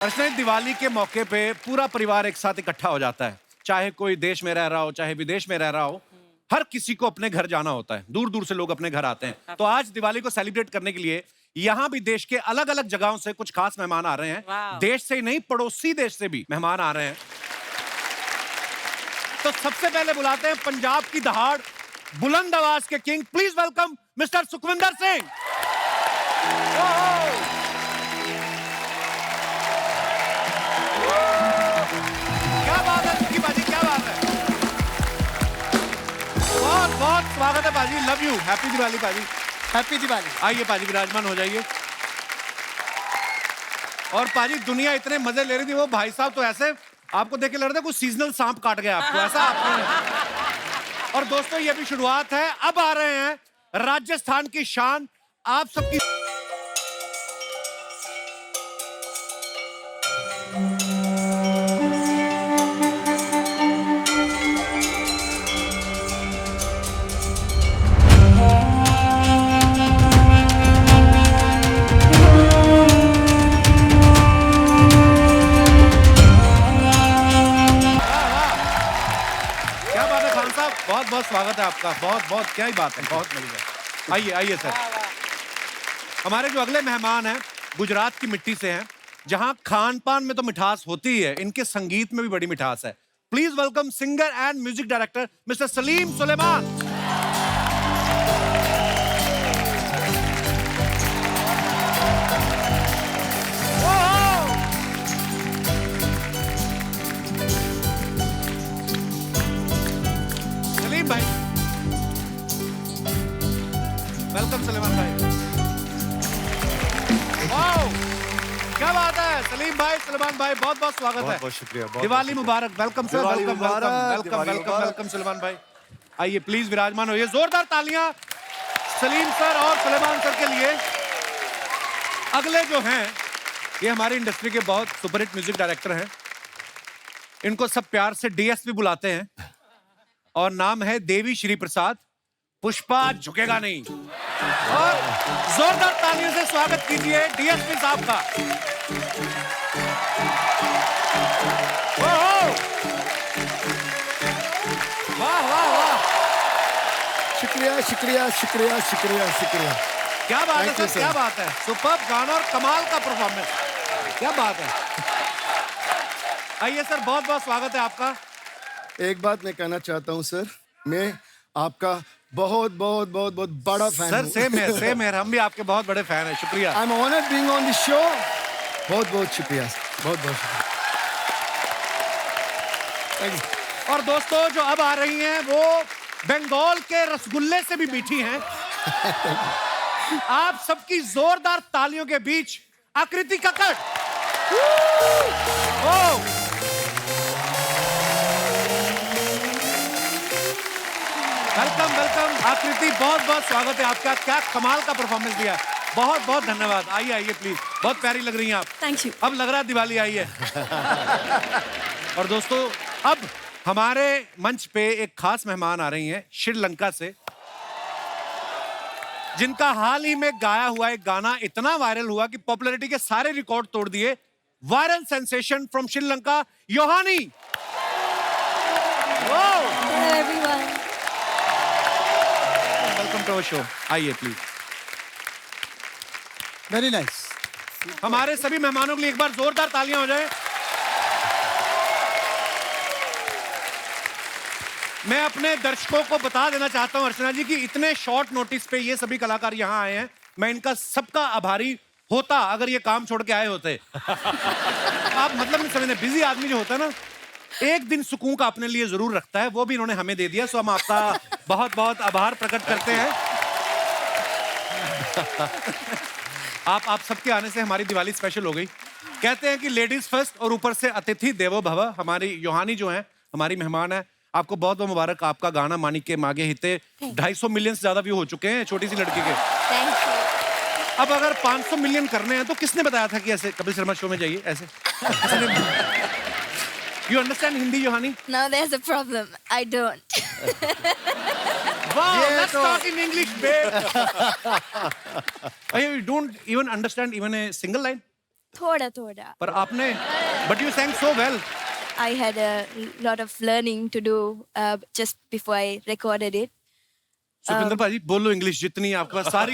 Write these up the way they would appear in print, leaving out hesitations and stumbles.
अर्चना, दिवाली के मौके पे पूरा परिवार एक साथ इकट्ठा हो जाता है। चाहे कोई देश में रह रहा हो, चाहे विदेश में रह रहा हो, हर किसी को अपने घर जाना होता है। दूर दूर से लोग अपने घर आते हैं। तो आज दिवाली को सेलिब्रेट करने के लिए यहाँ भी देश के अलग अलग जगहों से कुछ खास मेहमान आ रहे हैं। देश से ही नहीं, पड़ोसी देश से भी मेहमान आ रहे हैं। तो सबसे पहले बुलाते हैं पंजाब की दहाड़, बुलंद आवाज के king. Please welcome mister Sukhwinder Singh. क्या बात है सुखी बाजी, क्या बात है। बहुत बहुत स्वागत है बाजी, लव यू। हैप्पी दिवाली बाजी। हैप्पी दिवाली। आइए पाजी, विराजमान हो जाइए। और पाजी, दुनिया इतने मजे ले रही थी, वो भाई साहब तो ऐसे आपको देख के लग रहा था कुछ सीजनल सांप काट गया आपको, ऐसा आपने। और दोस्तों, ये भी शुरुआत है। अब आ रहे हैं राजस्थान की शान, आप सबकी। बहुत बहुत स्वागत है आपका, बहुत बहुत, क्या ही बात है, बहुत बढ़िया। आइए आइए सर। हमारे जो अगले मेहमान हैं गुजरात की मिट्टी से हैं, जहां खान पान में तो मिठास होती ही है, इनके संगीत में भी बड़ी मिठास है। Please welcome singer and music director mister Salim Sulaiman. भाई वेलकम सलीमान भाई। वाओ, क्या बात है। सलीम भाई, सलीमान भाई, बहुत बहुत स्वागत है। बहुत शुक्रिया। दिवाली मुबारक। Welcome sir, welcome welcome welcome welcome welcome Sulaiman भाई। आइए प्लीज विराजमान होइए। जोरदार तालियां सलीम सर और सलीमान सर के लिए। अगले जो हैं, ये हमारी इंडस्ट्री के बहुत सुपरहिट म्यूजिक डायरेक्टर हैं। इनको सब प्यार से डीएसपी बुलाते हैं और नाम है देवी श्री प्रसाद। पुष्पा झुकेगा नहीं। और जोरदार तालियों से स्वागत कीजिए डीएसपी साहब का। वाह वाह वाह, शुक्रिया शुक्रिया शुक्रिया शुक्रिया शुक्रिया। क्या बात है सर, क्या बात है। सुपर्ब गाना और कमाल का परफॉर्मेंस, क्या बात है। आइए सर, बहुत बहुत स्वागत है आपका। एक बात मैं कहना चाहता हूं सर, मैं आपका बहुत बहुत बहुत बहुत बड़ा फैन सर। सेम है, हम भी आपके बहुत बड़े फैन हैं। शुक्रिया। I am honoured being on this show. बहुत बहुत शुक्रिया, बहुत बहुत शुक्रिया। और दोस्तों, जो अब आ रही हैं वो बंगाल के रसगुल्ले से भी मीठी हैं। आप सबकी जोरदार तालियों के बीच आकृति कक्कड़। ओह, वेलकम वेलकम आकृति, बहुत बहुत स्वागत है आपका। क्या कमाल का परफॉर्मेंस दिया, बहुत बहुत धन्यवाद। आइए आइए प्लीज, बहुत प्यारी लग रही हैं आप। Thank you. अब लग रहा है दिवाली आई है। और दोस्तों, अब हमारे मंच पे एक खास मेहमान आ रही हैं श्रीलंका से, जिनका हाल ही में गाया हुआ एक गाना इतना वायरल हुआ कि पॉपुलैरिटी के सारे रिकॉर्ड तोड़ दिए। Viral sensation from Sri Lanka, Yohani. Welcome to our show. आइए प्लीज। Very nice. हमारे सभी मेहमानों के लिए एक बार जोरदार तालियां हो जाए। मैं अपने दर्शकों को बता देना चाहता हूं अर्चना जी कि इतने शॉर्ट नोटिस पे ये सभी कलाकार यहां आए हैं। मैं इनका सबका आभारी होता अगर ये काम छोड़ के आए होते। आप मतलब नहीं समझते, बिजी आदमी जो होता है ना, एक दिन सुकून का अपने लिए जरूर रखता है, वो भी इन्होंने हमें दे दिया। सो हम आपका बहुत बहुत आभार प्रकट करते हैं। आप सबके आने से हमारी दिवाली स्पेशल हो गई। कहते हैं कि लेडीज फर्स्ट और ऊपर से अतिथि देवो भव। हमारी योहानी जो है, हमारी मेहमान है, आपको बहुत बहुत मुबारक। आपका गाना मानिक के मागे हिते 250 मिलियन से ज्यादा व्यू हो चुके हैं छोटी सी लड़की के। Thank you. अब अगर 500 मिलियन करने हैं तो किसने बताया था कि ऐसे कपिल शर्मा शो में जाइए ऐसे? You understand Hindi, Yohani? No, there's a problem. I don't. Wow, let's talk in English, babe. You don't even understand even a single line? Thoda. पर आपने but you sang so well. I had a lot of learning to do just before I recorded it. Sukhvinder भाजी बोलो English जितनी आपके पास सारी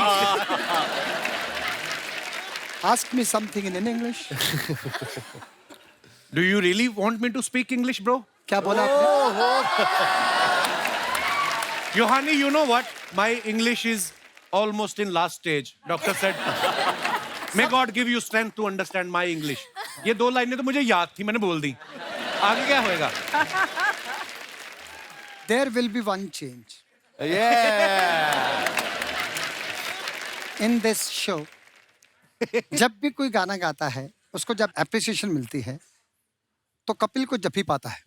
Ask me something in English. Do you really want me to speak English, bro? क्या बोला आपने? Yohani, you know what? My English is almost in last stage. Doctor said, may God give you strength to understand my English. ये दो लाइनें तो मुझे याद थी, मैंने बोल दी. आगे क्या होएगा? There will be one change Yeah. in this show. जब भी कोई गाना गाता है, उसको जब एप्रिसिएशन मिलती है, तो कपिल को जब भी पाता है.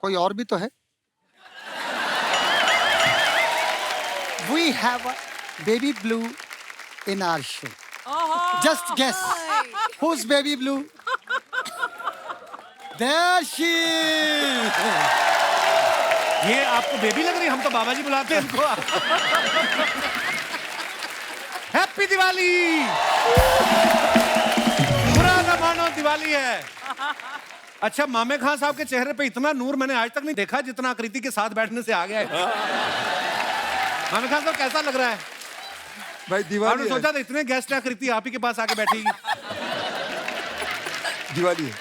कोई और भी तो है. We have a baby blue in our show. Just guess who's baby blue? There she is. ये आपको बेबी लग रही है? हम तो बाबा जी बुलाते हैं इनको. हैप्पी दिवाली. बुरा ना मानो दिवाली है. अच्छा, मामे खान साहब के चेहरे पे इतना नूर मैंने आज तक नहीं देखा जितना आकृति के साथ बैठने से आ गया है. मामे खान साहब कैसा लग रहा है? भाई दिवाली आपने सोचा था इतने गेस्ट आकृति आप ही के पास आके बैठेगी? दिवाली है.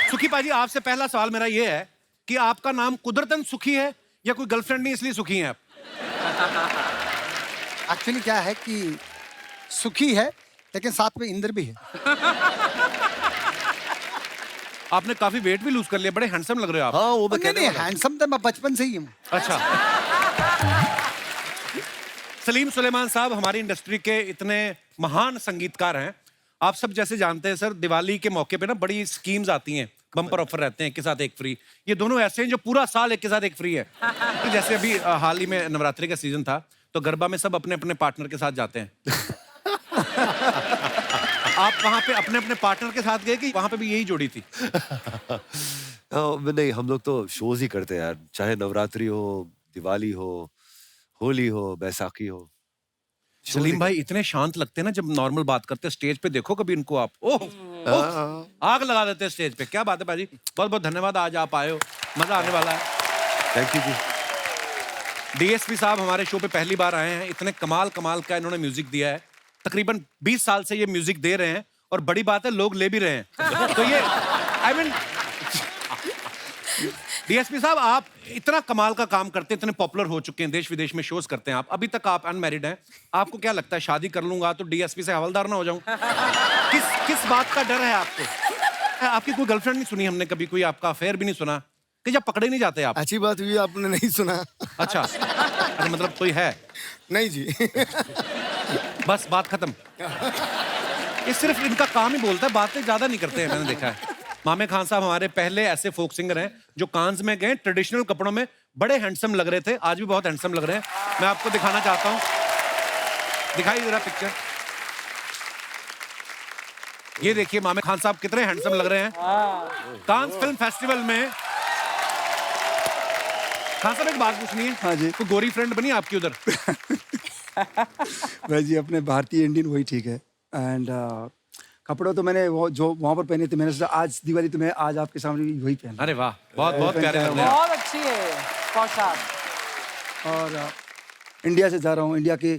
सुखी पाजी, आपसे पहला सवाल मेरा ये है कि आपका नाम कुदरतन सुखी है या कोई गर्लफ्रेंड नहीं इसलिए सुखी हैं आप? एक्चुअली क्या है कि सुखी है, लेकिन साथ में इंद्र भी है. आपने काफी वेट भी लूज कर लिया, बड़े हैंडसम लग रहे हो आप. हाँ वो मैं नहीं कहने नहीं, वाला. हैंडसम तो मैं बचपन से ही हूँ. अच्छा. सलीम सुलेमान साहब हमारी इंडस्ट्री के इतने महान संगीतकार हैं. आप सब जैसे जानते हैं सर, दिवाली के मौके पे ना बड़ी स्कीम्स आती हैं, बम्पर ऑफर रहते हैं, एक के साथ एक फ्री. ये दोनों ऐसे हैं जो पूरा साल एक के साथ एक फ्री है. तो जैसे अभी हाल ही में नवरात्रि का सीजन था, तो गरबा में सब अपने अपने पार्टनर के साथ जाते हैं. आप वहां पे अपने अपने पार्टनर के साथ गए कि वहां पे भी यही जोड़ी थी? नहीं, हम लोग तो शोज ही करते हैं यार, चाहे नवरात्रि हो, दिवाली हो, होली हो, बैसाखी हो. सलीम भाई इतने शांत लगते हैं ना जब नॉर्मल बात करते हैं. स्टेज पे देखो कभी इनको आप, ओह आग लगा देते हैं स्टेज पे. क्या बात है भाजी, बहुत बहुत धन्यवाद, आज आप आए हो, मजा आने वाला है. Thank you ji. डीएसपी साहब हमारे शो पे पहली बार आए हैं. इतने कमाल कमाल का इन्होंने म्यूजिक दिया है. तकरीबन 20 साल से ये म्यूजिक दे रहे हैं और बड़ी बात है लोग ले भी रहे हैं. तो ये आई मीन डीएसपी साहब, आप इतना कमाल का काम करते हैं, इतने पॉपुलर हो चुके हैं, देश विदेश में शोज करते हैं आप. अभी तक आप अनमैरिड हैं. आपको क्या लगता है शादी कर लूंगा तो डीएसपी से हवलदार ना हो जाऊं? किस बात का डर है आपको? आपकी कोई गर्लफ्रेंड नहीं सुनी हमने कभी, कोई आपका अफेयर भी नहीं सुना कि जब पकड़े नहीं जाते आप? अच्छी बात हुई आपने नहीं सुना. अच्छा, अरे मतलब कोई है? नहीं जी. बस बात खत्म. ये सिर्फ इनका काम ही बोलता है, बातें ज्यादा नहीं करते हैं, मैंने देखा है. मामे खान साहब हमारे पहले ऐसे फोक सिंगर हैं जो कांस में गए, ट्रेडिशनल कपड़ों में बड़े हैंडसम लग रहे थे. आज भी बहुत हैंडसम लग रहे हैं. मैं आपको दिखाना चाहता हूं, दिखाई जरा पिक्चर. ये देखिए मामे खान साहब कितने हैंडसम लग रहे हैं कांस फिल्म फेस्टिवल में. खान साहब एक बात पूछनी है. हाँ जी. कोई गोरी फ्रेंड बनी आपकी उधर? भाई जी अपने भारतीय इंडियन वही ठीक है. एंड कपड़े तो मैंने वो जो वहाँ पर पहने थे, मैंने सोचा आज दिवाली तो मैं आज आपके सामने भी वही पहना. अरे वाह, बहुत बहुत प्यारे लग रहे हैं. बहुत अच्छी है पोशाक. और इंडिया से जा रहा हूँ, इंडिया के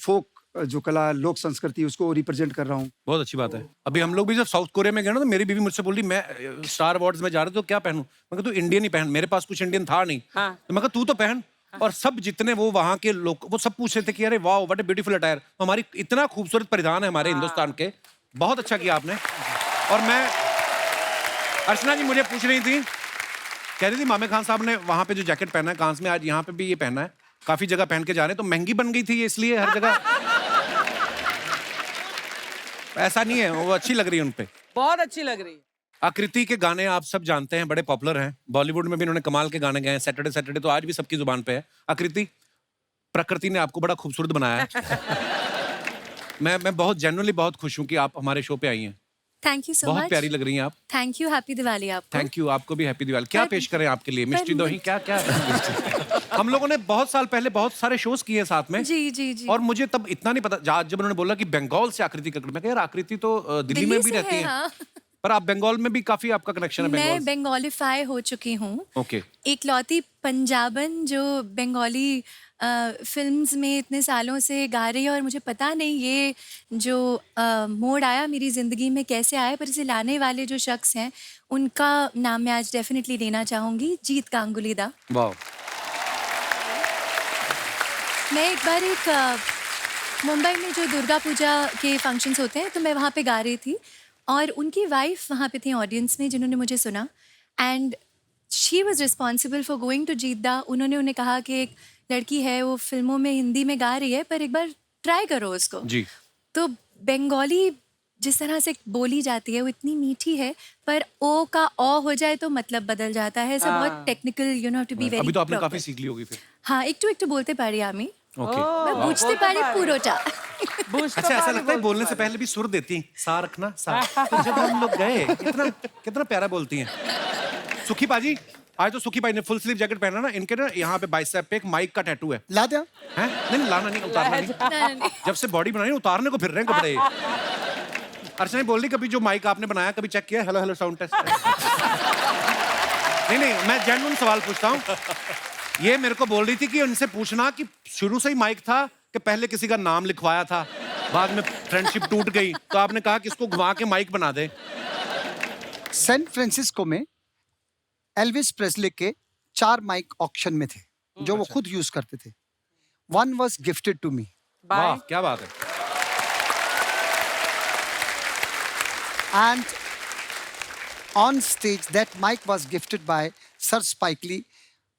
फोक जो कला लोक संस्कृति उसको रिप्रेजेंट कर रहा हूँ. बहुत अच्छी बात है. अभी हम लोग भी जब साउथ कोरिया में गए ना, तो मेरी बीवी मुझसे बोल रही मैं स्टार अवार्ड्स में जा रहे तो क्या पहनूं? मैं कहा तू इंडियन ही पहन. मेरे पास कुछ इंडियन था नहीं. हाँ. तो मैं कहा तू तो पहन. और सब जितने वो वहां के लोग वो सब पूछ रहे थे कि अरे वाह व्हाट अ ब्यूटीफुल अटायर. हमारी इतना खूबसूरत परिधान है हमारे हिंदुस्तान के. बहुत अच्छा किया आपने. और मैं अर्चना जी मुझे पूछ रही थी, कह रही थी मामे खान साहब ने वहां पे जो जैकेट पहना है कांस में, आज यहाँ पे भी ये पहना है. काफी जगह पहन के जा रहे हैं, तो महंगी बन गई थी ये इसलिए हर जगह? ऐसा नहीं है, वो अच्छी लग रही है उनपे. बहुत अच्छी लग रही है. आकृति के गाने आप सब जानते हैं, बड़े पॉपुलर हैं. बॉलीवुड में भी इन्होंने कमाल के गाने गाए हैं. सैटरडे सैटरडे तो आज भी सबकी जुबान पे है. आकृति, प्रकृति ने आपको बड़ा खूबसूरत बनाया है. मैं बहुत जेन्युइनली बहुत खुश हूँ कि आप हमारे शो पे आई हैं. Thank you so बहुत much. प्यारी लग रही हैं आप. Thank you. Happy Diwali आपको. Thank you. आपको भी हैप्पी दिवाली. क्या पेश करें आपके लिए? मिष्टी दोही क्या क्या? हम लोगों ने बहुत साल पहले बहुत सारे शोज किए हैं साथ में। जी जी जी। और मुझे तब इतना नहीं पता, जब उन्होंने बोला कि बंगाल से आकृति कक्कड़, मैं कहा यार आकृति तो दिल्ली में भी से रहती है, हाँ। पर आप बंगाल में भी काफी आपका कनेक्शन है मैं बंगाल से। बंगालीफाई हो चुकी हूँ। ओके। इकलौती पंजाबन जो बंगाली फिल्म्स में इतने सालों से गा रही है, और मुझे पता नहीं ये जो मोड़ आया मेरी ज़िंदगी में कैसे आया, पर इसे लाने वाले जो शख्स हैं उनका नाम मैं आज डेफिनेटली लेना चाहूँगी, जीत गांगुली दा। वाह। मैं एक बार मुंबई में जो दुर्गा पूजा के फंक्शंस होते हैं तो मैं वहाँ पे गा रही थी, और उनकी वाइफ वहाँ पे थी ऑडियंस में जिन्होंने मुझे सुना, and she was responsible for going to Jeet da. उन्होंने उन्हें कहा कि एक लड़की है वो फिल्मों में हिंदी में गा रही है, पर एक बार ट्राई करो उसको। जी। तो बंगाली जिस तरह से बोली जाती है वो इतनी मीठी है, पर ओ का ओ हो जाए तो मतलब बदल जाता है। ऐसा बहुत technical, you know to be very. अभी तो आपने काफी सीख ली होगी फिर। हाँ, একটু বলতে পারি আমি। ओके। मैं বুঝতে পারি পুরোটা। अच्छा, ऐसा लगता है बोलने से पहले भी सुर देती हैं, सा रखना सा। तो जब हम लोग गए, कितना प्यारा बोलती हैं। सुखी पाजी, आज तो सुखी भाई ने फुल स्लीव जैकेट पहना ना, इनके ना यहाँ पे बाइसेप पे एक माइक का टैटू है। ला दिया? हैं? नहीं लाना नहीं, उतारना नहीं। जब से बॉडी बनाई उतारने को फिर रहे हैं कपड़े। अर्चना ने बोल रही कभी जो माइक आपने बनाया कभी चेक किया? Hello hello sound test. नहीं, मैं जेन्युइन सवाल पूछता हूँ। ये मेरे को बोल रही थी कि उनसे पूछना कि शुरू से ही माइक था कि पहले किसी का नाम लिखवाया था, बाद में फ्रेंडशिप टूट गई, तो आपने कहा कि इसको घुमा के माइक बना दे। सैन फ्रांसिस्को में एल्विस प्रेस्ले के 4 माइक ऑक्शन में थे जो वो खुद यूज करते थे। One was gifted to me. वाह, क्या बात है। And on stage, that mic was gifted by Sir Spike Lee.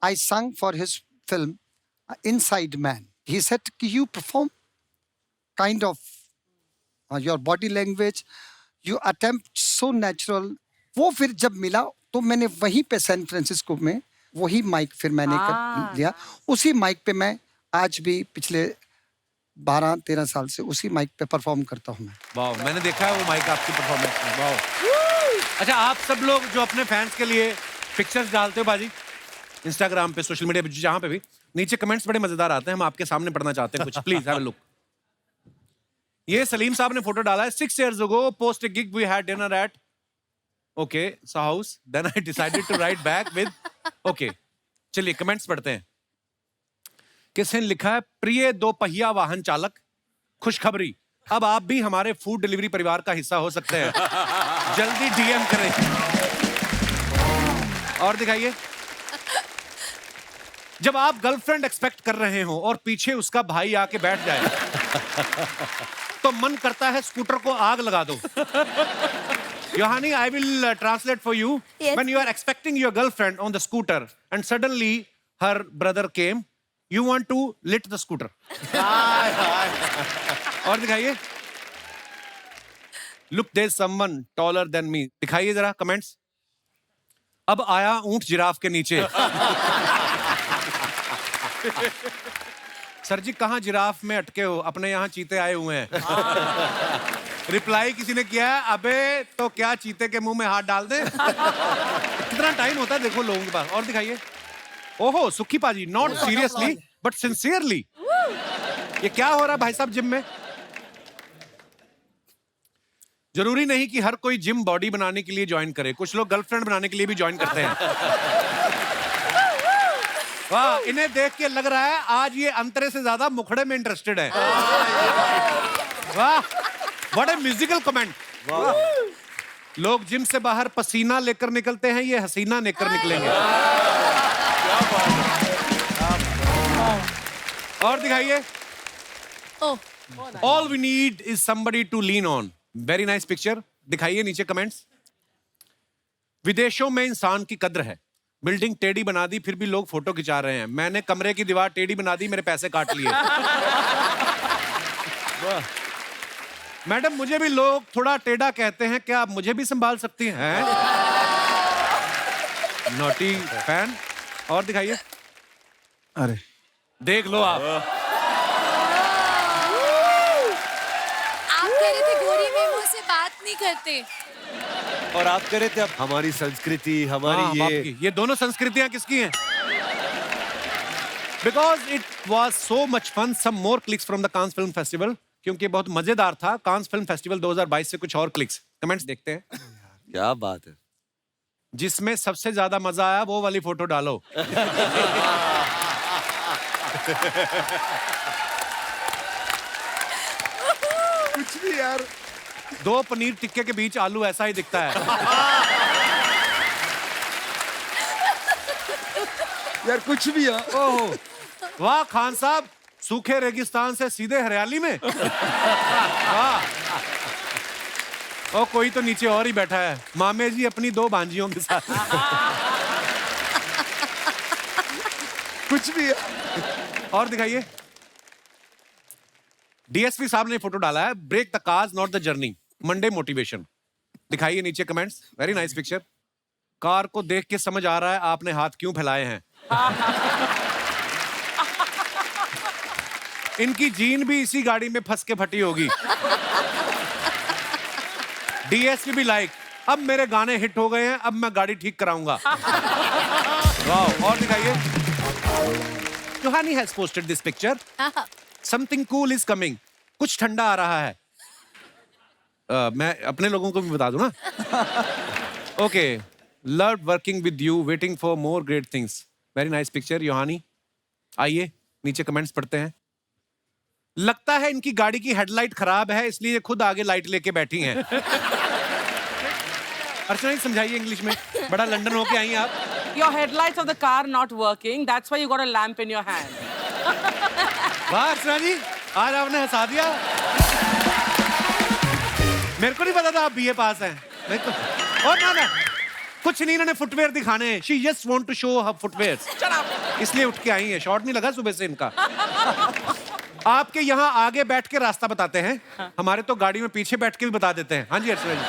I sung for his film Inside Man. He said, "You perform kind of your body language, you attempt so natural." वो फिर जब मिला तो मैंने वहीं पे San Francisco में वही माइक फिर मैंने कर लिया। उसी माइक पे मैं आज भी पिछले 12-13 साल से उसी माइक पे परफॉर्म करता हूँ मैं। वाह, मैंने देखा है वो माइक आपकी परफॉर्मेंस में। वाह। अच्छा, आप सब लोग जो अपने फैंस के लिए पिक्चर्स डालते हो बाजी इंस्टाग्राम पे, सोशल मीडिया पे, जहां पे भी, नीचे कमेंट्स बड़े मजेदार आते हैं, हम आपके सामने पढ़ना चाहते हैं कुछ। Please have a look. ये सलीम साहब ने फोटो डाला है। 6 years ago, post a gig we had dinner at okay so house, then I decided to write back with okay। चलिए कमेंट्स पढ़ते हैं। किसने लिखा है? प्रिय 2 पहिया वाहन चालक, खुशखबरी, अब आप भी हमारे फूड डिलीवरी परिवार का हिस्सा हो सकते हैं, जल्दी डीएम करें। और दिखाइए। जब आप गर्लफ्रेंड एक्सपेक्ट कर रहे हो और पीछे उसका भाई आके बैठ जाए तो मन करता है स्कूटर को आग लगा दो। Yohani, I will translate for you. Yes. When you are expecting your girlfriend on the scooter and suddenly her brother came, you want to lit the scooter. और दिखाइए। Look, there's someone taller than me. दिखाइए जरा comments. अब आया ऊंट giraffe के नीचे। Sir जी कहाँ जिराफ में अटके हो? अपने यहाँ चीते आए हुए हैं। रिप्लाई किसी ने किया है, अबे तो क्या चीते के मुंह में हाथ डाल दे। कितना टाइम होता है देखो लोगों के पास। और दिखाइए। ओहो, सुखी पाजी, नॉट सीरियसली बट सिंसियरली। ये क्या हो रहा है भाई साहब जिम में? जरूरी नहीं कि हर कोई जिम बॉडी बनाने के लिए ज्वाइन करे, कुछ लोग गर्लफ्रेंड बनाने के लिए भी ज्वाइन करते हैं। वाह, इन्हें देख के लग रहा है आज ये अंतरे से ज्यादा मुखड़े में इंटरेस्टेड है। वाह, व्हाट अ म्यूजिकल कमेंट। लोग जिम से बाहर पसीना लेकर निकलते हैं, ये हसीना लेकर निकलेंगे। और दिखाइए। All we need is somebody to lean on. Very nice picture. दिखाइए नीचे कमेंट्स। विदेशों में इंसान की कद्र है, बिल्डिंग टेढ़ी बना दी फिर भी लोग फोटो खिंचा रहे हैं, मैंने कमरे की दीवार टेढ़ी बना दी, मेरे पैसे काट लिए। मैडम मुझे भी लोग थोड़ा टेढ़ा कहते हैं, क्या आप मुझे भी संभाल सकती हैं? Naughty fan. और दिखाइए। अरे देख लो आप कह रहे थे गोरी मेमो से बात नहीं करते। और आप कह रहे थे अब हमारी संस्कृति, हमारी ये दोनों संस्कृतियां किसकी हैं? Because it was so much fun. Some more clicks from the Cannes Film Festival. क्योंकि बहुत मजेदार था. Cannes Film Festival 2022 से कुछ और क्लिक्स. कमेंट्स देखते हैं. क्या बात है. जिसमें सबसे ज्यादा मजा आया वो वाली फोटो डालो. कुछ भी यार. 2 पनीर टिक्के के बीच आलू ऐसा ही दिखता है. यार कुछ भी है. ओह, वाह खान साहब, सूखे रेगिस्तान से सीधे हरियाली में. वाह. और कोई तो नीचे और ही बैठा है. मामे जी अपनी 2 भांजियों के साथ. कुछ भी है. और दिखाइए. डीएसपी साहब ने फोटो डाला है. Break the cars not the journey. Monday motivation. दिखाइए नीचे comments. Very nice picture. Car को देख के समझ आ रहा है आपने हाथ क्यों फैलाए हैं. इनकी जीन भी इसी गाड़ी में फंस के फटी होगी. डीएसपी भी लाइक, अब मेरे गाने हिट हो गए हैं, अब मैं गाड़ी ठीक कराऊंगा. वाह. और दिखाइए. Johnny has posted this picture. Something cool is coming. कुछ ठंडा आ रहा है. मैं अपने लोगों को भी बता दूं ना. Okay. Love working with you, waiting for more great things. Very nice picture Yohani. आइए नीचे कमेंट्स पढ़ते हैं. लगता है इनकी गाड़ी की हेडलाइट खराब है, इसलिए खुद आगे लाइट लेके बैठी हैं. अर्चना जी समझाइए इंग्लिश में. बड़ा लंदन होके आई हैं आप. Your headlights of the car not working. That's why you got a lamp in your hand. वाह अर्चना जी, आज आपने हंसा दिया. मेरे को नहीं पता था आप बीए पास हैं. मेरे को और ना कुछ नहीं, इन्होंने फुटवेयर दिखाने हैं. She just want to show her footwears. इसलिए उठ के आई हैं. शॉर्ट नहीं लगा सुबह से इनका. आपके यहाँ आगे बैठ के रास्ता बताते हैं. हमारे तो गाड़ी में पीछे बैठ के भी बता देते हैं. हाँ जी अर्चना जी.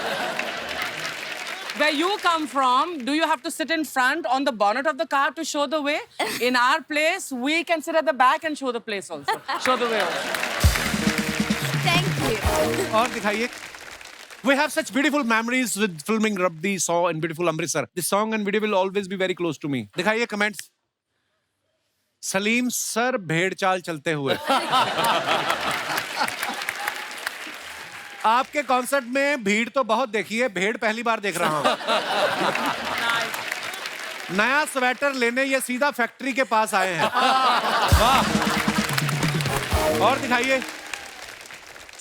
Where you come from, do you have to sit in front on the bonnet of the car to show the way? In our place, we can sit at the back and show the place also. Show the way also. Thank you. और दिखाइए. We have such beautiful memories with filming Rabdi Saw in beautiful Amritsar. This song and video will always be very close to me. दिखाइए comments. Salim sir भेड़ चाल चलते हुए. आपके concert में भीड़ तो बहुत देखी है, भेड़ पहली बार देख रहा हूं. नया स्वेटर लेने ये सीधा फैक्ट्री के पास आए हैं. वाह. और दिखाइए.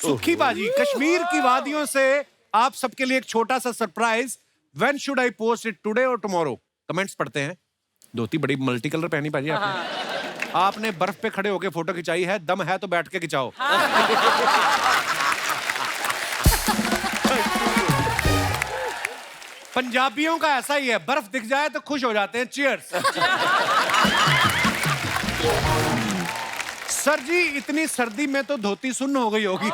सुखी बाजी, कश्मीर की वादियों से आप सबके लिए एक छोटा सा surprise. When should I post it, today और टुमारो. कमेंट्स पढ़ते हैं. धोती बड़ी मल्टी कलर पहनी बाजी आपने. आपने बर्फ पे खड़े होके फोटो खिंचाई है. दम है तो बैठ के खिंचाओ. पंजाबियों का ऐसा ही है, बर्फ दिख जाए तो खुश हो जाते हैं. चीयर्स. सर जी इतनी सर्दी में तो धोती सुन्न हो गई होगी.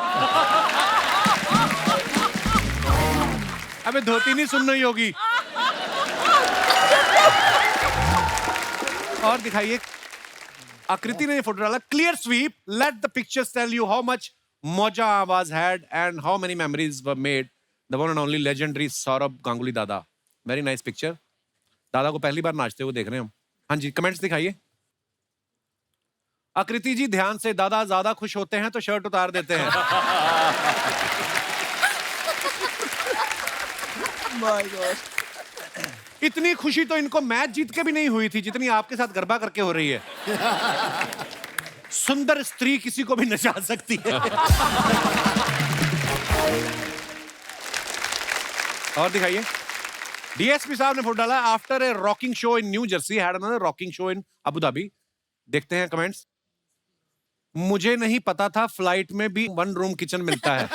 अबे धोती नहीं सुन्न ही होगी. और दिखाइए. आकृति ने ये फोटो डाला. Clear sweep, let the pictures tell you how much मौजा आवाज had and how many memories were made. The one and only legendary Sourav Ganguly Dada. Very nice picture. Dada को पहली बार नाचते हुए देख रहे हैं हम. हाँ जी कमेंट्स दिखाइए. आकृति जी ध्यान से, दादा ज्यादा खुश होते हैं तो शर्ट उतार देते हैं. My God. इतनी खुशी तो इनको मैच जीत के भी नहीं हुई थी जितनी आपके साथ गरबा करके हो रही है. सुंदर स्त्री किसी को भी नचा सकती है. और दिखाइए. डीएसपी साहब ने फोटो डाला. After a rocking show in new Jersey had another rocking show in Abu Dhabi. देखते हैं कमेंट्स. मुझे नहीं पता था फ्लाइट में भी 1 रूम किचन मिलता है.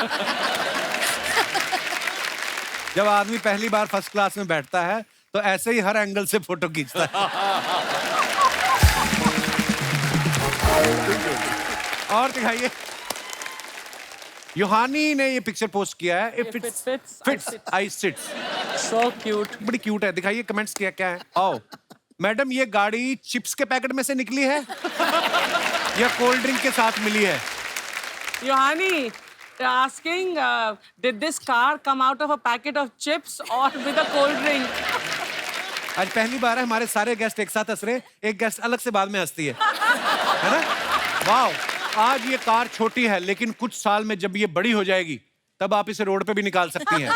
जब आदमी पहली बार फर्स्ट क्लास में बैठता है तो ऐसे ही हर एंगल से फोटो खींचता है. और दिखाइए. योहानी ने ये पिक्चर पोस्ट किया है. If it fits I sits. So cute. बड़ी क्यूट है. दिखाइए कमेंट्स क्या क्या है. आओ मैडम, ये गाड़ी चिप्स के पैकेट में से निकली है या कोल्ड ड्रिंक के साथ मिली है? Yohani, asking, did this car come out of a packet of chips or with a cold drink? आज पहली बार है हमारे सारे गेस्ट एक साथ हंस रहे. एक गेस्ट अलग से बाद में हंसती है. है ना? वाह, आज ये कार छोटी है, लेकिन कुछ साल में जब ये बड़ी हो जाएगी, तब आप इसे रोड पे भी निकाल सकती हैं।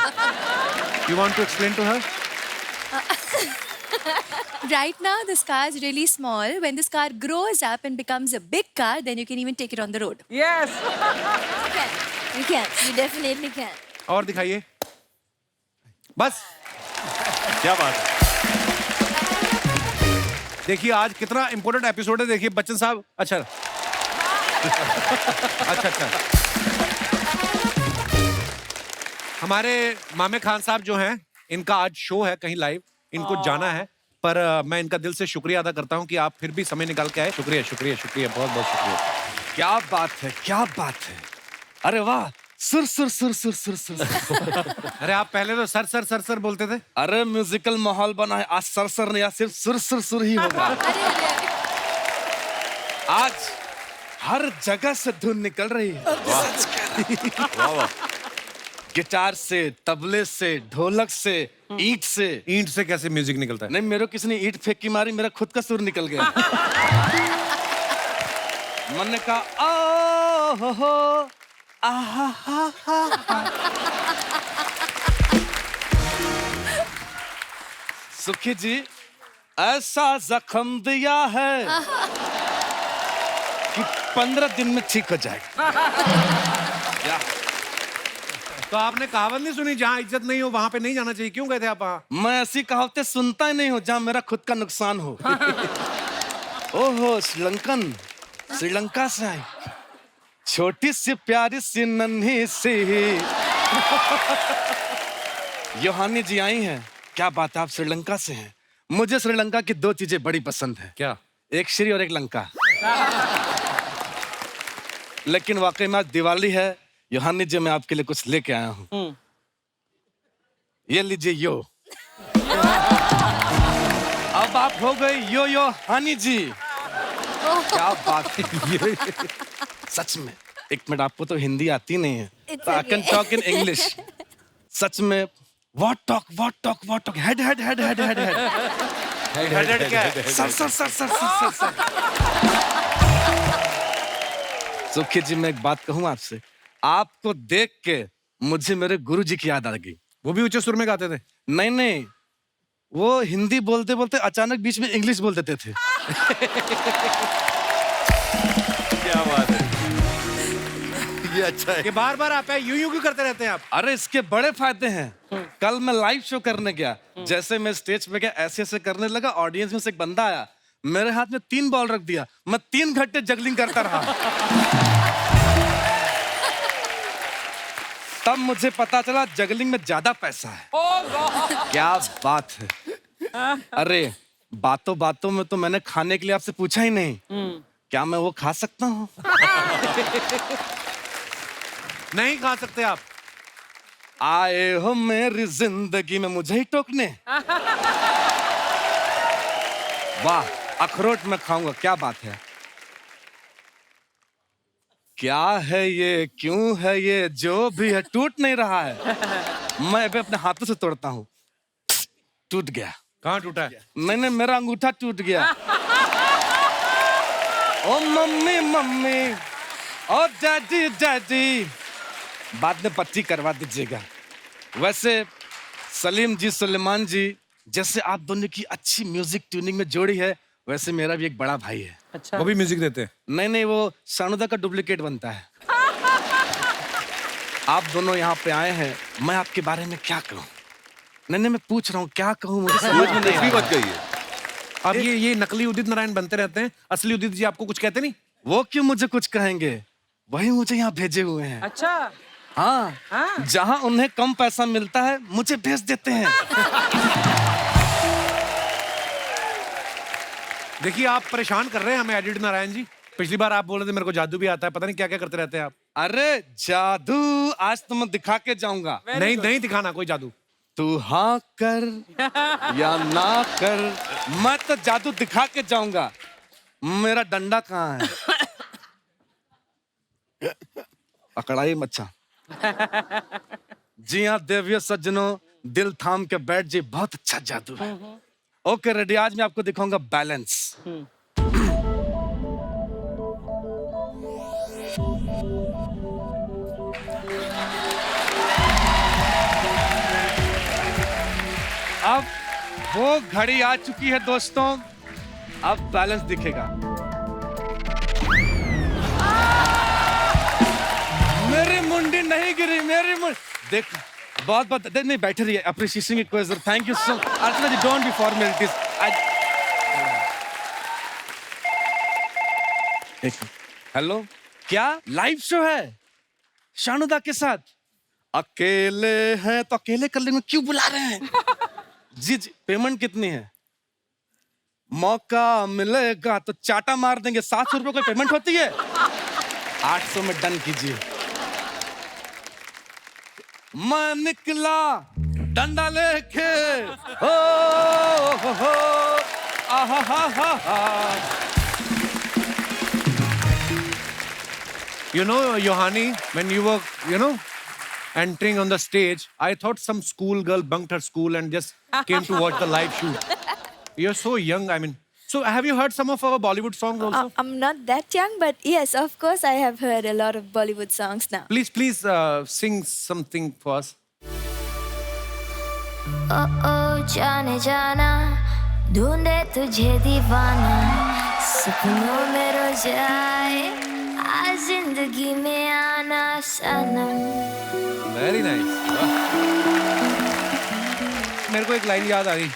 You want to explain to her? Right now, this car is really small. When this car grows up and becomes a big car, then you can even take it on the road. Yes. You can. You definitely can. और दिखाइए। बस। क्या बात है। देखिए आज कितना important episode है। देखिए बच्चन साहब, अच्छा अच्छा हमारे मामे खान साहब जो हैं, इनका आज शो है कहीं लाइव, इनको जाना है, पर मैं इनका दिल से शुक्रिया अदा करता हूं कि आप फिर भी समय निकाल के आए। शुक्रिया शुक्रिया शुक्रिया, बहुत बहुत शुक्रिया। क्या बात है, क्या बात है। अरे वाह, सुर सुर सुर सुर सुर सुर। अरे आप पहले तो सर सर सर सर बोलते थे। अरे म्यूजिकल माहौल बना है, आज सर सर नहीं, आज सिर्फ सुर सुर सुर ही होगा। आज हर जगह से धुन निकल रही है। वाह वाह। गिटार से, तबले से, ढोलक से, ईंट से। ईंट से कैसे म्यूजिक निकलता है? नहीं, मेरे को किसी ने ईंट फेंक की मारी, मेरा खुद का सुर निकल गया। मन ने कहा ओ हो आहा हा हा। सुखी जी, ऐसा जख्म दिया है कि 15 दिन में ठीक हो जाएगा। तो आपने कहावत नहीं सुनी, जहाँ इज्जत नहीं हो वहां पे नहीं जाना चाहिए? क्यों गए थे आप वहाँ? मैं ऐसी कहावतें सुनता ही नहीं हूँ जहाँ मेरा खुद का नुकसान हो। ओहो, श्रीलंका से आई, छोटी सी प्यारी सी नन्ही सी योहानी जी आई हैं। क्या बात है, आप श्रीलंका से हैं। मुझे श्रीलंका की 2 चीजें बड़ी पसंद है। क्या? एक श्री और एक लंका। लेकिन वाकई में आज दिवाली है। योहानी जी, मैं आपके लिए कुछ लेके आया हूँ। ये लीजिए यो। अब आप हो गए यो यो हानी जी। क्या बात है। सच में, एक मिनट, आपको तो हिंदी आती नहीं है, It's I can okay. Talk in English. सच में, व्हाट टॉक, हेड क्या है? सर। सुखी जी, मैं एक बात कहूँ आपसे, आपको देख के मुझे मेरे गुरुजी की याद आ गई। वो भी ऊंचे सुर में गाते थे? नहीं, वो हिंदी बोलते बोलते अचानक बीच में इंग्लिश बोल देते थे। क्या बात है। ये अच्छा है कि बार बार आप यूं क्यों करते रहते हैं आप? अरे इसके बड़े फायदे हैं। कल मैं लाइव शो करने गया, जैसे मैं स्टेज पे गया, ऐसे करने लगा, ऑडियंस में से एक बंदा आया, मेरे हाथ में 3 बॉल रख दिया, मैं 3 घंटे जगलिंग करता रहा। तब मुझे पता चला जगलिंग में ज्यादा पैसा है। क्या बात है। अरे बातों बातों में तो मैंने खाने के लिए आपसे पूछा ही नहीं, क्या मैं वो खा सकता हूँ? नहीं खा सकते आप। आए हो मेरी जिंदगी में मुझे ही टोकने। वाह, अखरोट में खाऊंगा। क्या बात है। क्या है ये, क्यों है ये, जो भी है टूट नहीं रहा है। मैं अभी अपने हाथों से तोड़ता हूँ। टूट गया। कहाँ टूटा है? नहीं, मेरा अंगूठा टूट गया। ओ मम्मी, ओ डैडी, बाद में पट्टी करवा दीजिएगा। वैसे सलीम जी, सुलेमान जी, जैसे आप दोनों की अच्छी म्यूजिक ट्यूनिंग में जोड़ी है, वैसे मेरा भी एक बड़ा भाई है। अच्छा। वो भी म्यूजिक देते हैं? नहीं, वो शानुदा का डुप्लीकेट बनता है। आप दोनों यहाँ पे आए हैं, मैं आपके बारे में क्या कहूँ? नहीं, मैं पूछ रहा हूँ क्या कहूँ, मुझे समझ में नहीं आ रहा। बच गई है। अब ये नकली उदित नारायण बनते रहते हैं, असली उदित जी आपको कुछ कहते नहीं? वो क्यों मुझे कुछ कहेंगे, वही मुझे यहाँ भेजे हुए हैं। अच्छा। हाँ, जहाँ उन्हें कम पैसा मिलता है मुझे भेज देते हैं। देखिए आप परेशान कर रहे हैं हमें एडिट नारायण जी। पिछली बार आप बोल रहे थे मेरे को जादू भी आता है, पता नहीं क्या क्या करते रहते हैं आप। अरे जादू आज तो मैं दिखा के जाऊंगा। नहीं दिखाना कोई जादू। तू हाँ कर या ना कर, मैं तो जादू दिखा के जाऊंगा। मेरा डंडा कहाँ है? अकड़ाई मच्छा। जी हाँ देवियों सज्जनों, दिल थाम के बैठ जी, बहुत अच्छा जादू है। ओके रेडी, आज मैं आपको दिखाऊंगा बैलेंस। अब वो घड़ी आ चुकी है दोस्तों, अब बैलेंस दिखेगा। मेरी मुंडी नहीं गिरी, मेरी मुंडी देख, बहुत बहुत नहीं, बैठे रहिए, appreciation request, thank you so much. Archana ji, don't be formalities. Hello, क्या लाइव शो है शानुदा के साथ? अकेले हैं तो अकेले कर लेंगे, क्यों बुला रहे हैं? जी जी, पेमेंट कितनी है? मौका मिलेगा तो चाटा मार देंगे। 700 रुपए कोई पेमेंट होती है? 800 में डन कीजिए। मैं निकला डंडा लेके, हो आहा हा हा हा। You know, Yohani, when you were, entering on the stage, I thought some school girl bunked her school and just came to watch the live shoot. You're so young, I mean. So have you heard some of our Bollywood songs also? I'm not that young, but yes, of course, I have heard a lot of Bollywood songs now. Please sing something for us. ओ जाने जाना ढूंढे तुझे दीवाना सपनों में रोज आए आज जिंदगी में आना सनम। Very nice. मेरे को एक लाइन याद आ गई।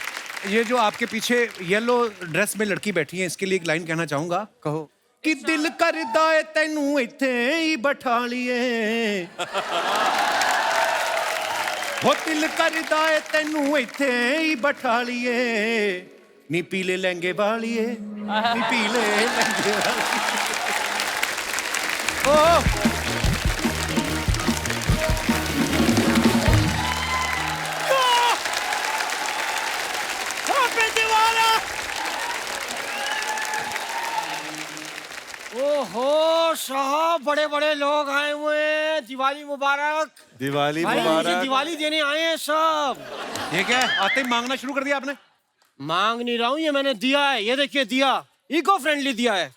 ये जो आपके पीछे येलो ड्रेस में लड़की बैठी है, इसके लिए एक लाइन कहना चाहूंगा। कहो। कि दिल करदा है तैनू इत्थे ही बैठा लिए, हो दिल करदा है तैनू इत्थे ही बैठा लिए, नी पीले लहंगे वालिए, नी पीले लहंगे वालिए। ओ ओहो साहब, बड़े बड़े लोग आए हुए हैं, दिवाली मुबारक। दिवाली भाई, मुझे मुबारक। दिवाली देने आए हैं सब। ये क्या है? आते ही मांगना शुरू कर दिया आपने? मांग नहीं रहा हूँ, ये मैंने दिया है, ये देखिए दिया, इको फ्रेंडली दिया है।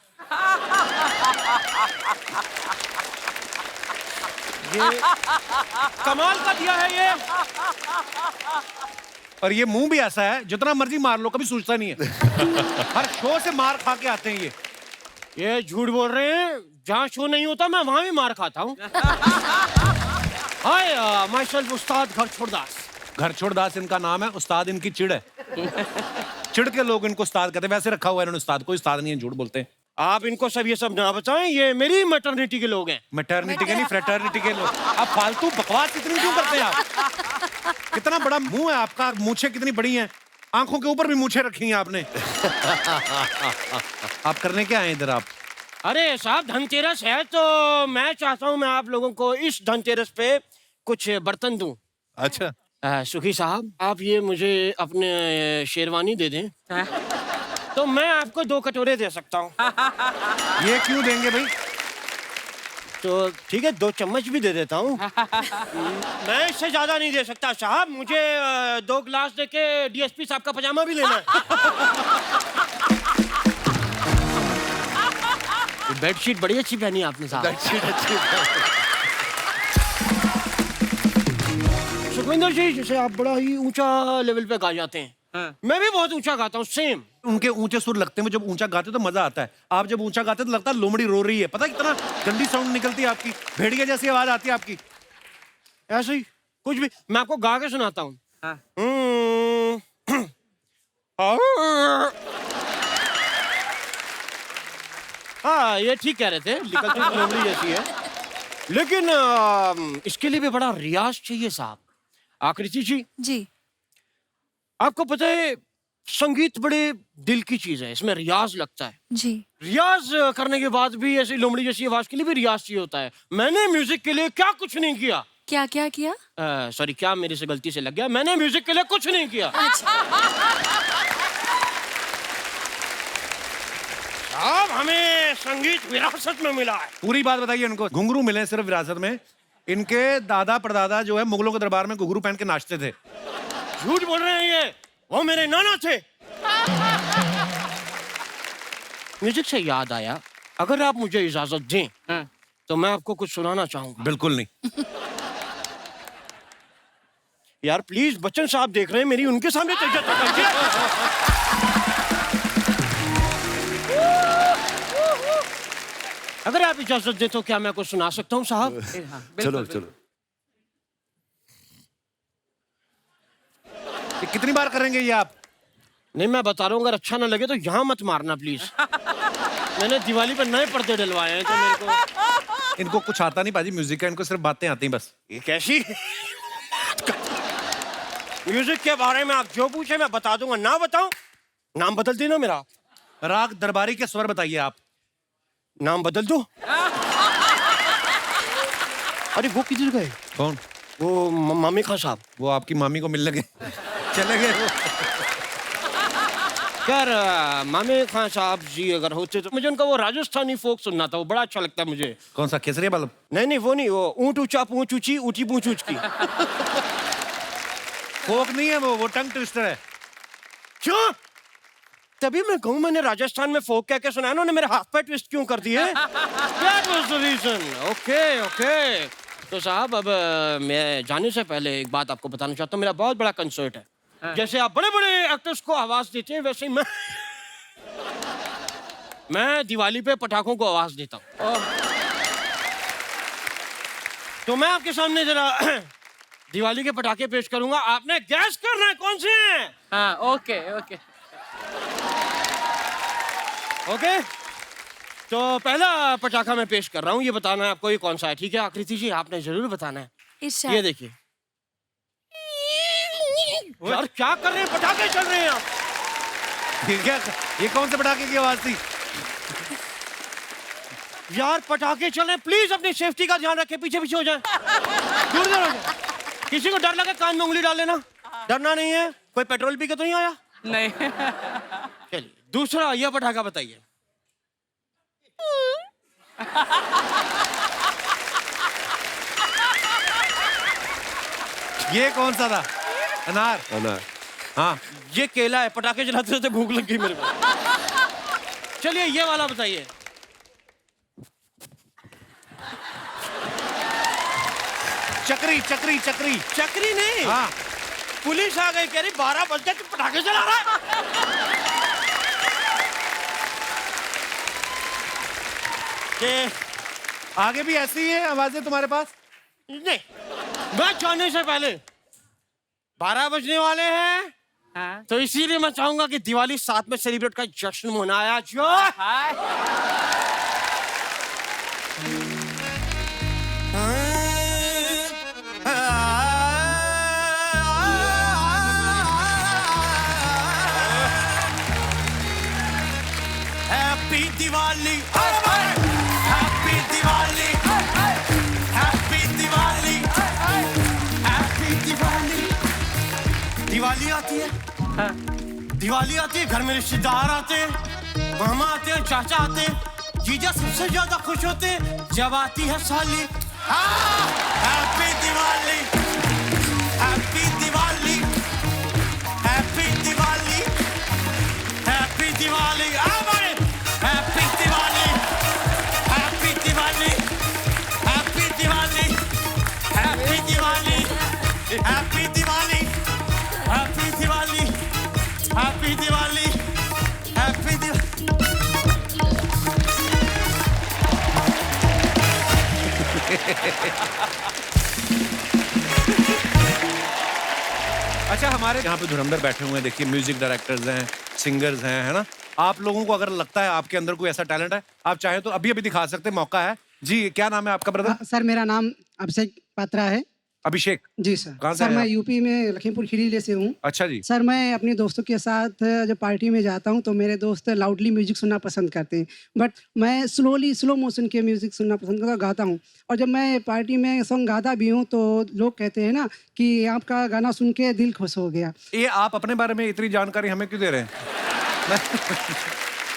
ये कमाल का दिया है ये। और ये मुंह भी ऐसा है, जितना मर्जी मार लो कभी सूझता नहीं है। हर शो से मार खा के आते हैं ये झूठ बोल रहे हैं, जहाँ शो नहीं होता मैं वहां भी मार खाता हूँ। हाय, माय सेल्फ उस्ताद घर छोड़दास। घर छोड़दास इनका नाम है, उस्ताद इनकी चिड़ है। चिड़ के लोग इनको उस्ताद कहते हैं, वैसे रखा हुआ है इन्होंने उस्ताद, कोई उस्ताद नहीं है, झूठ बोलते हैं। आप इनको सब ये सब ना बताएं, ये मेरी मैटरनिटी के लोग हैं। मैटरनिटी के नहीं, फ्रेटर्निटी के लोग। आप फालतू बकवास इतनी क्यों करते हैं आप? कितना बड़ा मुंह है आपका, मूछें कितनी बड़ी हैं, आंखों के ऊपर भी मूछें रखी हैं आपने। आप करने क्या आए इधर आप? अरे साहब, धनतेरस है तो मैं चाहता हूँ मैं आप लोगों को इस धनतेरस पे कुछ बर्तन दूं। अच्छा। सुखी साहब, आप ये मुझे अपने शेरवानी दे दें तो मैं आपको 2 कटोरे दे सकता हूँ। ये क्यों देंगे भाई? तो ठीक है, 2 चम्मच भी दे देता हूँ। मैं इससे ज्यादा नहीं दे सकता साहब, मुझे 2 गिलास देके डीएसपी साहब का पजामा भी लेना है। बेडशीट बड़ी अच्छी पहनी है आपने साहब। बेडशीट अच्छी। सुखविंदर जी, जैसे आप बड़ा ही ऊंचा लेवल पे गा जाते हैं, मैं भी बहुत ऊंचा गाता हूँ, सेम। उनके ऊंचे सुर लगते हैं, जब ऊंचा गाते तो मजा आता है। आप जब ऊंचा गाते तो लगता है लोमड़ी रो रही है। पता है कितना गंदी साउंड निकलती है आपकी, भेड़िया जैसी आवाज आती है आपकी। ऐसे ही कुछ भी, मैं आपको गा के सुनाता हूँ। हाँ, ये ठीक कह रहे थे, निकलती लोमड़ी जैसी है, लेकिन इसके लिए भी बड़ा रियाज चाहिए साहब। आकृति जी, आपको पता है संगीत बड़े दिल की चीज है, इसमें रियाज लगता है जी। रियाज करने के बाद भी ऐसी लोमड़ी जैसी आवाज के लिए भी रियाज चाहिए होता है। मैंने म्यूजिक के लिए क्या कुछ नहीं किया। क्या क्या किया? सॉरी, क्या मेरे से गलती से लग गया, मैंने म्यूजिक के लिए कुछ नहीं किया। अब हमें संगीत विरासत में मिला है। पूरी बात बताइए उनको। घुंघरू मिले सिर्फ विरासत में, इनके दादा परदादा जो है मुगलों के दरबार में घुंघरू पहन के नाचते थे। झूठ बोल रहे हैं ये, वो मेरे नाना थे। म्यूजिक से याद आया, अगर आप मुझे इजाजत दें तो मैं आपको कुछ सुनाना चाहूंगा। बिल्कुल नहीं। यार प्लीज बच्चन साहब देख रहे हैं मेरी, उनके सामने तेज अगर आप इजाजत दे तो क्या मैं कुछ सुना सकता हूँ साहब? चलो चलो। ये कितनी बार करेंगे ये आप? नहीं मैं बता रहा हूँ, अगर अच्छा ना लगे तो यहाँ मत मारना प्लीज। मैंने दिवाली पर नए पर्दे डलवाए हैं तो मेरे को। इनको कुछ आता नहीं पाजी म्यूजिक का, इनको सिर्फ बातें आती हैं बस। ये कैसी म्यूजिक के बारे में आप जो पूछे मैं बता दूंगा, ना बताऊं नाम बदल देना मेरा। राग दरबारी के स्वर बताइए आप। नाम बदल दो। अरे वो किधर गए? कौन? वो मामी खान साहब। वो आपकी मामी को मिलने गए, चले गए वो। यार मामी खान साहब जी अगर होते तो मुझे उनका वो राजस्थानी फोक सुनना था, वो बड़ा अच्छा लगता है मुझे। कौन सा? केसरिया बालम? नहीं नहीं वो नहीं, वो ऊंट ऊंचा पूंछ ऊंची ऊंची पूंछ ऊंच की। फोक नहीं है वो टंग ट्विस्टर है। क्यों? तभी मैं कहूँ मैंने राजस्थान में फोक क्या क्या सुना, उन्होंने मेरे हाथ पैर ट्विस्ट क्यों कर दिए? That was the reason. Okay okay. तो साहब अब मैं जाने से पहले एक बात आपको बताना चाहता हूँ, मेरा बहुत बड़ा कंसर्ट है। जैसे आप बड़े बड़े एक्टर्स को आवाज देते हैं वैसे ही मैं दिवाली पे पटाखों को आवाज देता हूँ। तो मैं आपके सामने जरा दिवाली के पटाखे पेश करूंगा, आपने गैस करना है कौन से हैं। हाँ ओके ओके ओके। तो पहला पटाखा मैं पेश कर रहा हूँ, ये बताना है आपको ये कौन सा है, ठीक है? आकृति जी आपने जरूर बताना है। ये देखिए। यार क्या कर रहे हैं, पटाखे चल रहे हैं आप। ठीक है, ये कौन से पटाखे की आवाज थी? यार पटाखे चल रहे हैं, प्लीज अपनी सेफ्टी का ध्यान रखें, पीछे पीछे हो जाए, दूर दूर हो जाए। किसी को डर लगे कान में उंगली डाल लेना, डरना नहीं है। कोई पेट्रोल पी के तो नहीं आया? नहीं। चलिए दूसरा यह पटाखा बताइए। ये कौन सा था? अनार? अनार। हाँ ये केला है, पटाखे जलाते रहते भूख लग गई मेरे को। चलिए ये वाला बताइए। चक्री चक्री चक्री। चक्री नहीं। हाँ पुलिस आ गई, कह रही 12 बज गए, तू पटाखे चला रहा है। आगे भी ऐसी ही है आवाजें तुम्हारे पास? नहीं, मैं जाने से पहले 12 बजने वाले हैं। हाँ? तो इसीलिए मैं चाहूंगा कि दिवाली साथ में सेलिब्रेट का जश्न मनाया जो। Happy Diwali, happy Diwali, happy Diwali, happy Diwali. Diwali आती है, दिवाली आती है, घर में रिश्तेदार आते हैं, मामा आते हैं, चाचा आते हैं, जीजा सबसे ज्यादा खुश होते हैं जब आती है साली। Happy Diwali, happy Diwali, happy Diwali, happy Diwali. Happy Diwali, happy Diwali, happy Diwali, happy Diwali, happy Diwali, happy Diwali, happy Diwali, happy Diwali. अच्छा, हमारे यहाँ पे धुरंधर बैठे हुए हैं, देखिए म्यूजिक डायरेक्टर्स हैं, सिंगर्स हैं, है ना? आप लोगों को अगर लगता है आपके अंदर कोई ऐसा टैलेंट है, आप चाहे तो अभी अभी दिखा सकते हैं, मौका है जी। क्या नाम है आपका ब्रदर? सर मेरा नाम अभिषेक पात्रा है। अभिषेक जी सर। कहाँ से सर हैं मैं आप? यूपी में लखीमपुर खीरी से हूँ। अच्छा जी। सर मैं अपने दोस्तों के साथ जब पार्टी में जाता हूँ तो मेरे दोस्त लाउडली म्यूजिक सुनना पसंद करते हैं, बट मैं स्लो मोशन के म्यूजिक सुनना पसंद करता गाता हूँ। और जब मैं पार्टी में सॉन्ग गाता भी हूँ तो लोग कहते हैं ना कि आपका गाना सुन के दिल खुश हो गया। ये आप अपने बारे में इतनी जानकारी हमें क्यों दे रहे हैं?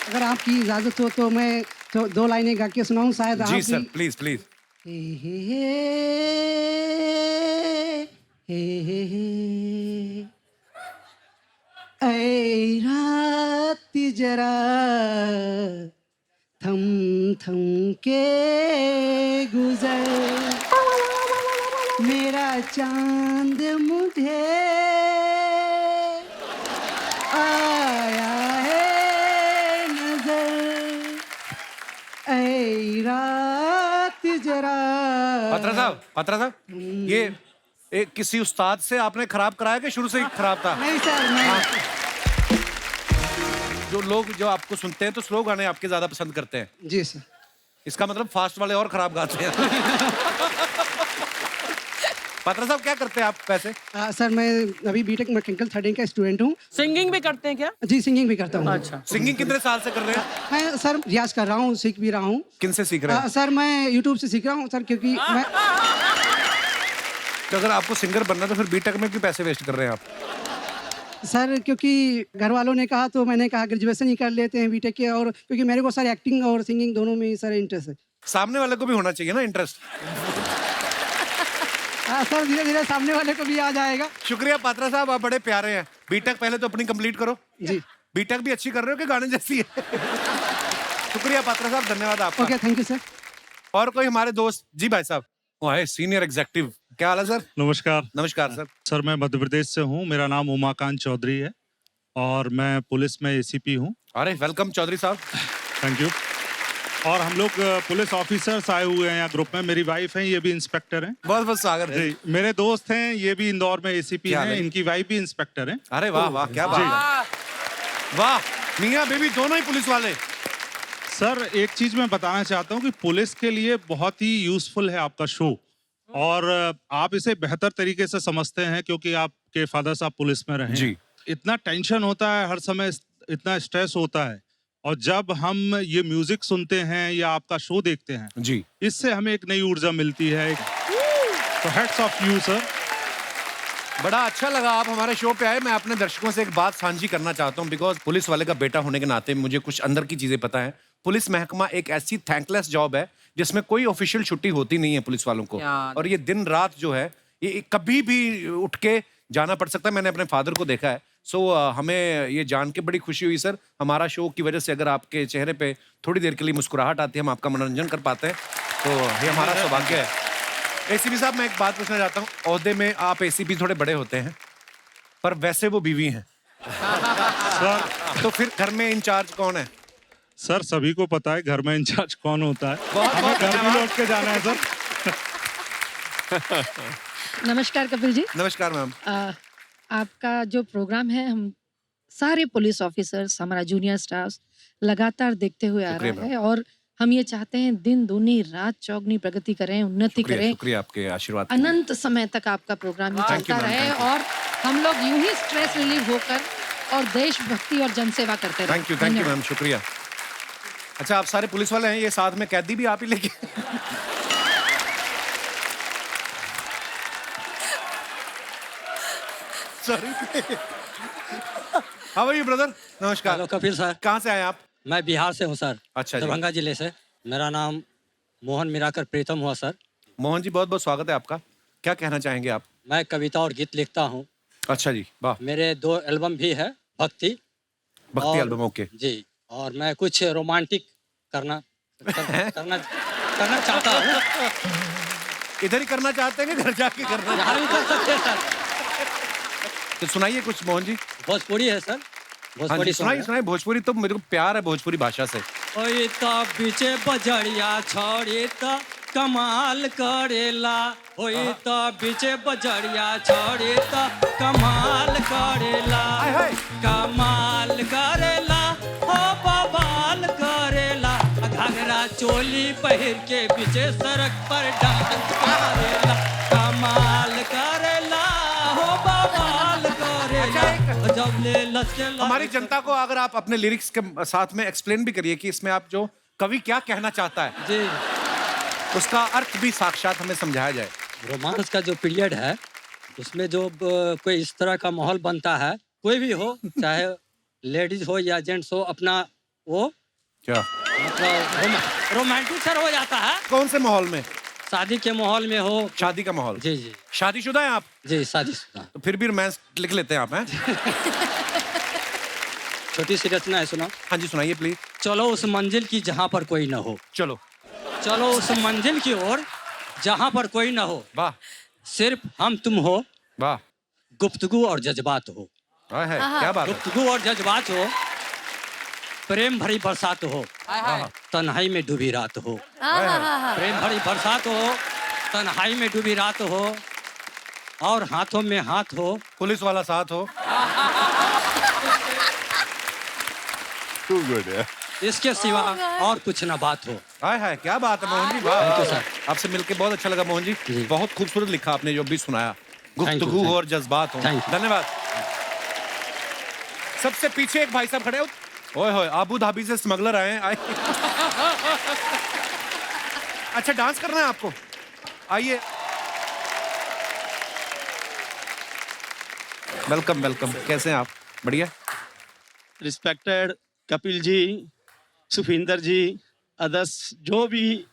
अगर आपकी इजाज़त हो तो मैं तो 2 लाइनें गा के सुनाऊँ शायद। जी आप सर, प्लीज प्लीज। ऐ रात जरा थम थम के गुजर, मेरा चांद मुझे आया है नजर, ऐ रात जरा। पात्रा साहब, ये एक किसी उस्ताद से आपने खराब कराया कि शुरू से ही खराब था? नहीं सर, नहीं। जो लोग जो आपको सुनते हैं तो स्लो गाने आपके ज्यादा पसंद करते हैं। जी सर। इसका मतलब फास्ट वाले और खराब गाते हैं। पात्रा साहब, क्या करते हैं आप वैसे? सर मैं अभी बीटेक मैकेनिकल थर्ड ईयर का स्टूडेंट हूँ। सिंगिंग भी करते हैं क्या? जी सिंगिंग भी करता हूँ। अच्छा। सिंगिंग कितने साल से कर रहे हैं? मैं सर रियाज कर रहा हूँ, सीख भी रहा हूँ। किन से सीख रहे हैं? सर मैं यूट्यूब से सीख रहा हूँ सर, क्योंकि मैं तो अगर आपको सिंगर बनना तो फिर बीटेक में क्यों पैसे वेस्ट कर रहे हैं आप? सर क्योंकि घर वालों ने कहा तो मैंने कहा ग्रेजुएशन ही कर लेते हैं बीटेक के, और क्योंकि मेरे को सर एक्टिंग और सिंगिंग दोनों में ही सर इंटरेस्ट है। सामने वाले को भी होना चाहिए ना इंटरेस्ट। सर धीरे धीरे सामने वाले को भी आ जाएगा। शुक्रिया पात्रा साहब, आप बड़े प्यारे हैं। बीटेक पहले तो अपनी कंप्लीट करो। जी। बीटेक भी अच्छी कर रहे हो कि गाने जैसी है? शुक्रिया पात्रा साहब, धन्यवाद आपका। Okay, thank you sir. और कोई हमारे दोस्त? जी भाई साहब, वो है सीनियर एग्जीक्यूटिव। क्या हाल है सर? नमस्कार। नमस्कार सर। सर मैं मध्य प्रदेश से हूँ, मेरा नाम उमाकांत चौधरी है और मैं पुलिस में एसीपी हूँ। अरे वेलकम चौधरी साहब। Thank you. और हम लोग पुलिस ऑफिसर्स आए हुए हैं यहाँ ग्रुप में। मेरी वाइफ है, ये भी इंस्पेक्टर हैं। बहुत बहुत स्वागत है। जी, मेरे दोस्त हैं, ये भी इंदौर में एसीपी हैं, इनकी वाइफ भी इंस्पेक्टर हैं। अरे वाह वाह, क्या बात है। वाह, मियाँ बीवी दोनों ही पुलिस वाले। सर एक चीज मैं बताना चाहता हूँ कि पुलिस के लिए बहुत ही यूजफुल है आपका शो, और आप इसे बेहतर तरीके से समझते हैं क्योंकि आपके फादर साहब पुलिस में रहे। जी। इतना टेंशन होता है हर समय, इतना स्ट्रेस होता है, और जब हम ये म्यूजिक सुनते हैं या आपका शो देखते हैं जी, इससे हमें एक नई ऊर्जा मिलती है। तो हेड्स ऑफ यू सर। बड़ा अच्छा लगा आप हमारे शो पे आए। मैं अपने दर्शकों से एक बात साझी करना चाहता हूँ, बिकॉज पुलिस वाले का बेटा होने के नाते मुझे कुछ अंदर की चीजें पता है। पुलिस महकमा एक ऐसी थैंकलेस जॉब है जिसमें कोई ऑफिशियल छुट्टी होती नहीं है पुलिस वालों को, और ये दिन रात जो है ये कभी भी उठ के जाना पड़ सकता है। मैंने अपने फादर को देखा है। सो हमें ये जान के बड़ी खुशी हुई सर, हमारा शो की वजह से अगर आपके चेहरे पे थोड़ी देर के लिए मुस्कुराहट आती है, हम आपका मनोरंजन कर पाते हैं, तो ये हमारा सौभाग्य है। एसीपी साहब, मैं एक बात पूछना चाहता हूँ। ओहदे में आप एसीपी थोड़े बड़े होते हैं, पर वैसे वो बीवी हैं। सर तो फिर घर में इंचार्ज कौन है? सर सभी को पता है घर में इंचार्ज कौन होता है। बहुत हमें घर भी लौट के जाना है सर। नमस्कार कपिल जी। नमस्कार मैम। आपका जो प्रोग्राम है, हम सारे पुलिस ऑफिसर्स, हमारा जूनियर स्टाफ लगातार देखते हुए आ रहा है, और हम ये चाहते हैं दिन दूनी रात चौगनी प्रगति करें, उन्नति करें। शुक्रिया आपके आशीर्वाद। अनंत समय तक आपका प्रोग्राम ही चलता रहे, और हम लोग यूं ही स्ट्रेस रिलीव होकर और देशभक्ति और जनसेवा करते रहे। थैंक यू मैम, शुक्रिया। अच्छा, आप सारे पुलिस वाले हैं, ये साथ में कैदी भी आप ही लेके? Sorry. How are you brother? नमस्कार। Hello Kapil sir. कहाँ से आए आप? मैं बिहार से हूँ सर। अच्छा जी। दरभंगा जिले से। मेरा नाम मोहन मिराकर प्रीतम हुआ सर। मोहन जी, बहुत बहुत स्वागत है आपका। क्या कहना चाहेंगे आप? मैं कविता और गीत लिखता हूँ। अच्छा जी, वाह। मेरे 2 एल्बम भी है, भक्ति एल्बम। ओके जी। और मैं कुछ रोमांटिक करना चाहता हूँ। इधर ही करना चाहते हैं कि घर जाके करना? यहाँ भी कर सकते हैं सर। तो सुनाइए कुछ मोहन जी। भोजपुरी है सर। भोजपुरी सुनाइए। भोजपुरी तो मेरे को प्यार है भोजपुरी भाषा से। ओए तो पीछे बजड़िया छोड़ी तो कमाल करेला। ओए तो पीछे बजड़िया छोड़ी तो कमाल करेला। कमाल करेला, हो बवाल करेला। घाघरा चोली पहिर के पीछे सड़क पर डांस करेला। कमाल करेला, हो बवाल करेला। जब ले लचके हमारी जनता को अगर आप अपने लिरिक्स के साथ में एक्सप्लेन भी करिए कि इसमें आप जो कवि क्या कहना चाहता है जी, उसका अर्थ भी साक्षात हमें समझाया जाए। रोमांस का जो पीरियड है उसमें जो कोई इस तरह का माहौल बनता है, कोई भी हो, चाहे लेडीज हो या जेंट्स हो, अपना वो क्या मतलब रोमांटिक सर हो जाता है। कौन से माहौल में? शादी के माहौल में हो। शादी का माहौल? जी जी। शादीशुदा हैं आप? जी शादीशुदा। तो फिर भी रोमांस लिख लेते हैं आप, हैं? छोटी सी रचना है, सुनो। हाँ जी, सुनाइए प्लीज। चलो उस मंजिल की जहाँ पर कोई न हो। चलो चलो उस मंजिल की ओर जहाँ पर कोई न हो। वाह। सिर्फ हम तुम हो, वाह, गुफ्तगू और जज्बात हो। है क्या बात है। गुफ्तगू और जज्बात हो, प्रेम भरी बरसात हो, तन्हाई में डूबी रात हो। प्रेम भरी बरसात हो, तन्हाई में डूबी रात हो, और हाथों में हाथ हो, पुलिस वाला साथ हो। Too good, yeah. इसके सिवा और कुछ ना बात हो। हाय क्या बात है मोहन जी, वाह Thank you, वाह। sir. आपसे मिलके बहुत अच्छा लगा मोहन जी, बहुत खूबसूरत लिखा आपने जो भी सुनाया। गुफ्तगू हो और जज्बात हो। धन्यवाद। सबसे पीछे एक भाई साहब खड़े हो, ओए होए, अबू धाबी से स्मगलर आए हैं। अच्छा डांस करना है आपको, आइए। वेलकम वेलकम, कैसे हैं आप? बढ़िया। रिस्पेक्टेड कपिल जी, सुखविंदर जी, अदर्स जो भी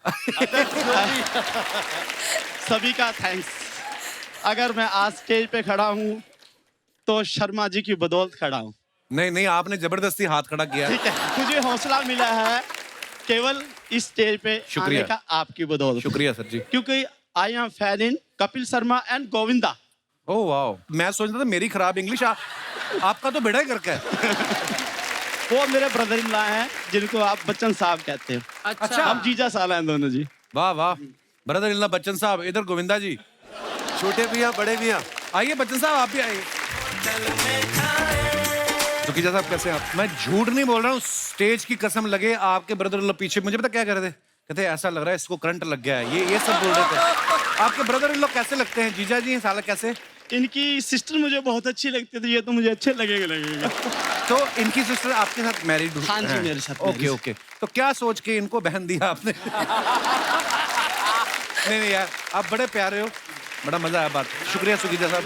सभी का थैंक्स। अगर मैं आज स्टेज पे खड़ा हूँ तो शर्मा जी की बदौलत खड़ा हूँ। नहीं, आपने जबरदस्ती हाथ खड़ा किया। ठीक है, मुझे हौसला मिला है केवल इस स्टेज पे आने का आपकी बदौलत। शुक्रिया सर जी। क्योंकि I am fan in Kapil Sharma and Govinda. Oh wow, मैं सोचता था मेरी खराब इंग्लिश, आपका तो बेड़ा ही करके है। वो मेरे ब्रदर इन लॉ हैं जिनको आप बच्चन साहब कहते हैं। अच्छा। हम जीजा साला हैं दोनों जी। वाह वाह, ब्रदर इन लॉ बच्चन साहब, इधर गोविंदा जी, छोटे मियाँ बड़े मियाँ। आइए बच्चन साहब आप भी आइए। सुखीजा साहब कैसे हैं आप? मैं झूठ नहीं बोल रहा हूँ, स्टेज की कसम लगे आपके ब्रदर इन लॉ पीछे, मुझे पता क्या कर रहे थे, कहते ऐसा लग रहा है इसको करंट लग गया है, ये सब बोल रहे थे। आपके ब्रदर इन लॉ कैसे लगते हैं? जीजा जी हैं साला कैसे? इनकी सिस्टर मुझे बहुत अच्छी लगती थी, ये तो मुझे अच्छे लगेगा। तो इनकी सिस्टर आपके साथ मैरिड? हाँ जी, मेरे साथ। ओके। तो क्या सोच के इनको बहन दिया आपने? नहीं यार, आप बड़े प्यारे हो, बड़ा मजा आया बात। शुक्रिया सुखीजा साहब।